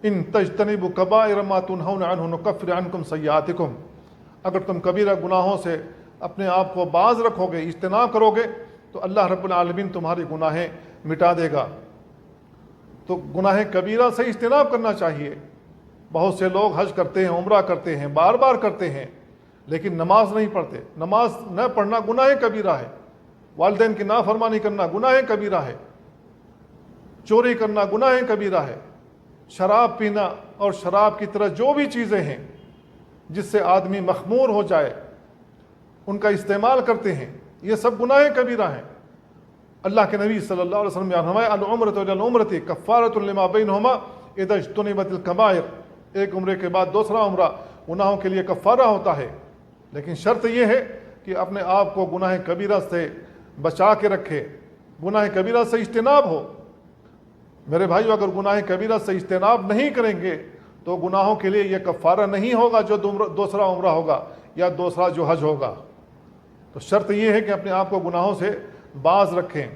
ان تجتنبوا کبائر ما تنہون عنہ نکفر عنکم سیئاتکم، اگر تم کبیرہ گناہوں سے اپنے آپ کو باز رکھو گے، اجتناب کرو گے، تو اللہ رب العالمین تمہاری گناہیں مٹا دے گا۔ تو گناہ کبیرہ سے اجتناب کرنا چاہیے۔ بہت سے لوگ حج کرتے ہیں، عمرہ کرتے ہیں، بار بار کرتے ہیں، لیکن نماز نہیں پڑھتے۔ نماز نہ پڑھنا گناہ کبیرہ ہے، والدین کی نافرمانی کرنا گناہ کبیرہ ہے، چوری کرنا گناہ کبیرہ ہے، شراب پینا اور شراب کی طرح جو بھی چیزیں ہیں جس سے آدمی مخمور ہو جائے ان کا استعمال کرتے ہیں، یہ سب گناہ کبیرہ ہیں۔ اللہ کے نبی صلی اللہ علیہ وسلم نے فرمایا العمرۃ الی العمرۃ کفارۃ لما بینہما اذا اجتنبت الکبائر، ایک عمرے کے بعد دوسرا عمرہ گناہوں کے لیے کفارہ ہوتا ہے، لیکن شرط یہ ہے کہ اپنے آپ کو گناہ کبیرہ سے بچا کے رکھے، گناہ کبیرہ سے اجتناب ہو۔ میرے بھائیو، اگر گناہ کبیرہ سے اجتناب نہیں کریں گے تو گناہوں کے لیے یہ کفارہ نہیں ہوگا جو دوسرا عمرہ ہوگا یا دوسرا جو حج ہوگا۔ تو شرط یہ ہے کہ اپنے آپ کو گناہوں سے باز رکھیں۔